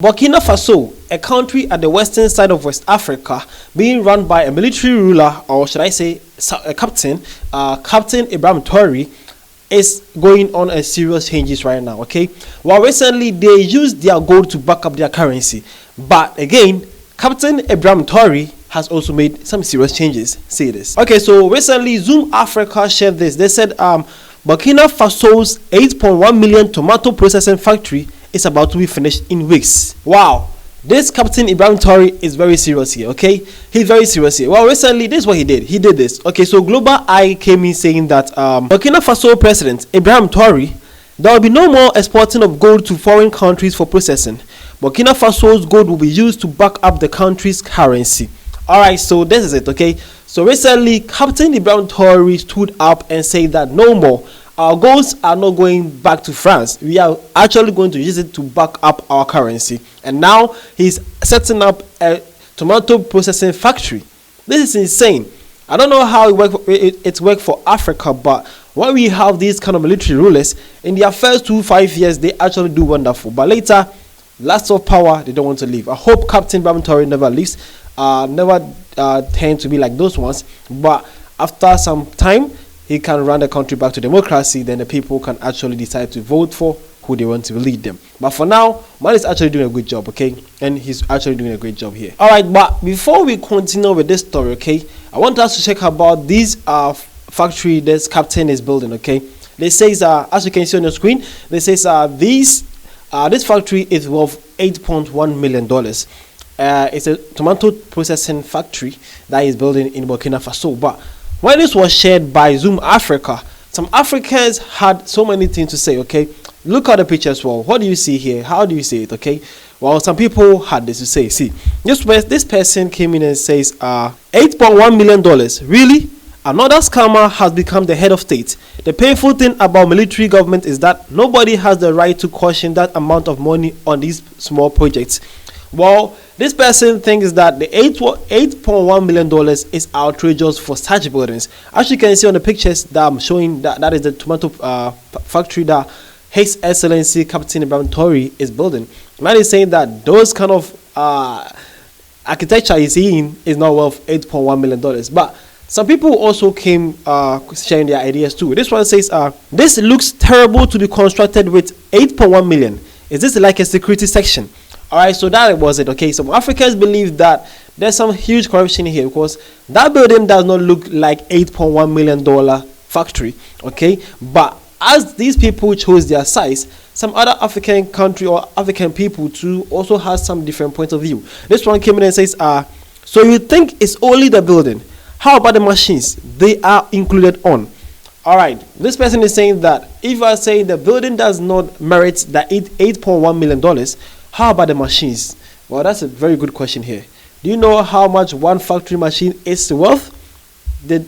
Burkina Faso, a country at the western side of West Africa, being run by a military ruler, or should I say a captain, Captain Ibrahim Traore, is going on a serious changes right now, okay? Well, recently they used their gold to back up their currency. But again, Captain Ibrahim Traore has also made some serious changes. Say this. Okay, so recently Zoom Africa shared this. They said Burkina Faso's 8.1 million tomato processing factory is about to be finished in weeks. Wow, this Captain Ibrahim Traore is very serious here, okay? He's very serious here. Well, recently, this is what he did. He did this. Okay, so Global Eye came in saying that Burkina Faso President Ibrahim Traore, there will be no more exporting of gold to foreign countries for processing. Burkina Faso's gold will be used to back up the country's currency. Alright, so this is it, okay? So recently, Captain Ibrahim Traore stood up and said that no more. Our goals are not going back to France. We are actually going to use it to back up our currency. And now he's setting up a tomato processing factory. This is insane. I don't know how it's worked for Africa, but when we have these kind of military rulers, in their first 5 years, they actually do wonderful. But later, lots of power, they don't want to leave. I hope Captain Ibrahim Traore never leaves, never tend to be like those ones. But after some time, he can run the country back to democracy, then the people can actually decide to vote for who they want to lead them. But for now, man is actually doing a good job, okay? And he's actually doing a great job here. Alright, but before we continue with this story, okay, I want us to check about this factory this captain is building, okay? They says, as you can see on the screen, they says this factory is worth $8.1 million. It's a tomato processing factory that is building in Burkina Faso. But when this was shared by Zoom Africa, some Africans had so many things to say, okay? Look at the picture as well. What do you see here? How do you see it, okay? Well, some people had this to say. See, this person came in and says, $8.1 million. Really? Another scammer has become the head of state. The painful thing about military government is that nobody has the right to caution that amount of money on these small projects. Well, this person thinks that the $8.1 million is outrageous for such buildings. As you can see on the pictures that I'm showing, that is the tomato factory that His Excellency Captain Ibrahim Traore is building. Man is saying that those kind of architecture he's seeing is not worth $8.1 million. But some people also came sharing their ideas too. This one says, this looks terrible to be constructed with $8.1 million. Is this like a security section? Alright, so that was it, okay? Some Africans believe that there's some huge corruption here because that building does not look like $8.1 million factory, okay? But as these people chose their size, some other African country or African people too also has some different points of view. This one came in and says, so you think it's only the building? How about the machines? They are included on. Alright, this person is saying that if I say the building does not merit the $8.1 million, how about the machines? Well, that's a very good question here. Do you know how much one factory machine is worth? The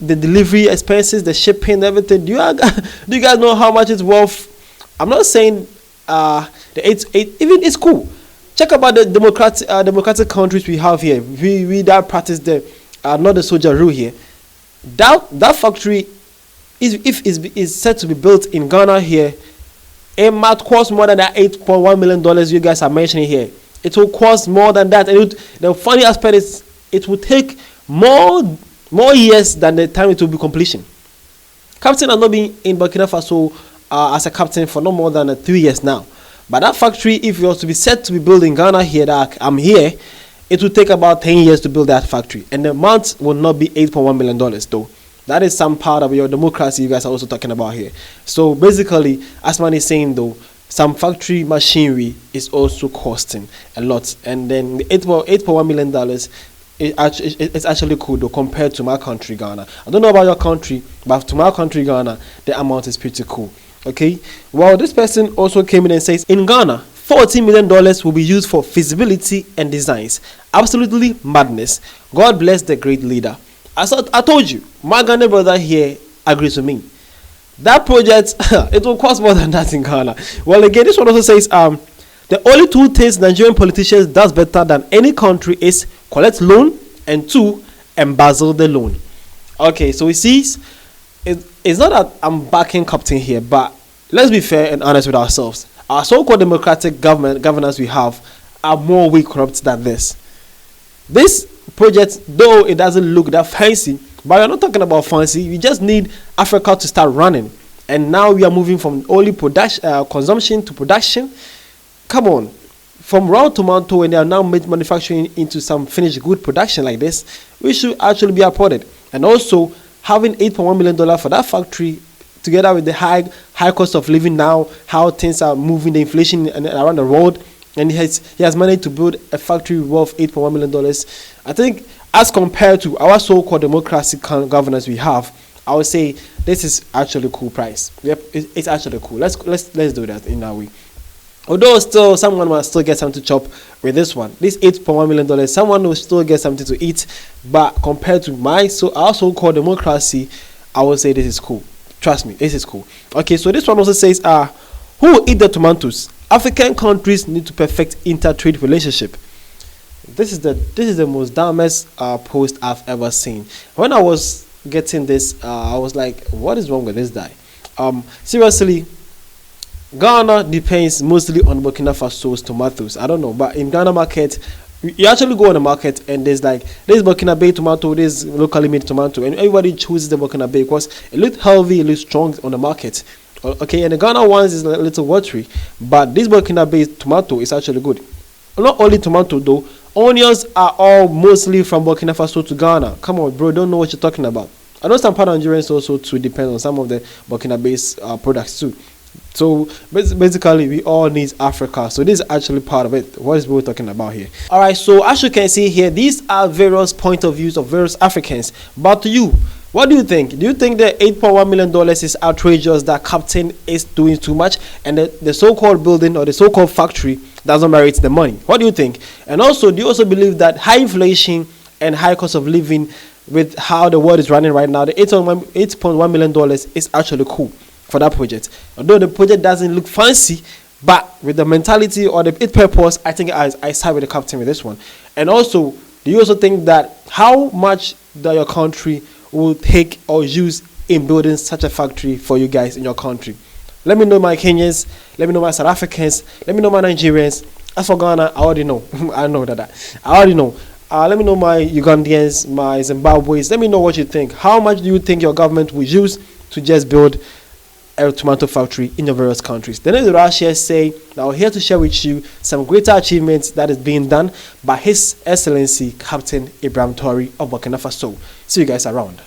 delivery expenses, the shipping, everything. Do you guys know how much it's worth? I'm not saying the 8 even it's cool. Check about the democratic countries we have here. We that practice the not the soldier rule here. That factory is said to be built in Ghana here. It might cost more than that $8.1 million you guys are mentioning here. It will cost more than that. And the funny aspect is it will take more years than the time it will be completion. Captain has not been in Burkina Faso as a captain for no more than 3 years now. But that factory, if it was to be set to be built in Ghana here, that I'm here, it will take about 10 years to build that factory. And the amount will not be $8.1 million though. That is some part of your democracy you guys are also talking about here. So basically, as man is saying though, some factory machinery is also costing a lot. And then the $8.1 million it's actually cool though compared to my country, Ghana. I don't know about your country, but to my country, Ghana, the amount is pretty cool. Okay? Well, this person also came in and says, in Ghana, $14 million will be used for feasibility and designs. Absolutely madness. God bless the great leader. I told you, my Ghana brother here agrees with me. That project, it will cost more than that in Ghana. Well, again, this one also says, the only two things Nigerian politicians does better than any country is collect loan and 2, embezzle the loan. Okay, so it sees, it's not that I'm backing Captain here, but let's be fair and honest with ourselves. Our so-called democratic governance we have are more way corrupt than this. This project, though it doesn't look that fancy, but we're not talking about fancy. We just need Africa to start running. And now we are moving from only production, consumption to production. Come on. From raw tomato, and they are now manufacturing into some finished good production like this, we should actually be applauded. And also, having $8.1 million for that factory, together with the high cost of living now, how things are moving, the inflation around the world, and he has managed to build a factory worth $8.1 million. I think, as compared to our so-called democratic governance we have, I would say this is actually a cool price. Yep, it's actually cool. Let's do that in that way. Although still someone must still get something to chop with this one. This $8.1 million, someone will still get something to eat. But compared to our so-called democracy, I would say this is cool. Trust me, this is cool. Okay, so this one also says, who will eat the tomatoes? African countries need to perfect inter-trade relationship. This is the most dumbest post I've ever seen. When I was getting this, I was like, what is wrong with this guy? Seriously, Ghana depends mostly on Burkina Faso's tomatoes. I don't know, but in Ghana market, you actually go on the market and there's Burkina Bay tomato, there's locally made tomato, and everybody chooses the Burkina Bay because it looks healthy, it looks strong on the market. Okay, and the Ghana ones is a little watery, but this Burkina Bay tomato is actually good. Not only tomato though, onions are all mostly from Burkina Faso to Ghana. Come on, bro, don't know what you're talking about. I know some part of Nigerians also to depend on some of the Burkina Bay's products too. So basically, we all need Africa. So this is actually part of it. What is we talking about here? All right. So as you can see here, these are various point of views of various Africans. But to you, what do you think? Do you think the $8.1 million is outrageous, that Captain is doing too much, and the so-called building or the so-called factory doesn't merit the money? What do you think? And also, do you also believe that high inflation and high cost of living, with how the world is running right now, the $8.1 million is actually cool for that project? Although the project doesn't look fancy, but with the mentality or the purpose, I think I side with the Captain with this one. And also, do you also think that how much that your country will take or use in building such a factory for you guys in your country? Let me know, my Kenyans. Let me know, my South Africans. Let me know, my Nigerians. As for Ghana, I already know. I know that. I already know. Let me know, my Ugandians, my Zimbabweans. Let me know what you think. How much do you think your government will use to just build a tomato factory in your various countries? Then the Russia say that we're here to share with you some greater achievements that is being done by His Excellency Captain Ibrahim Traoré of Burkina Faso. See you guys around.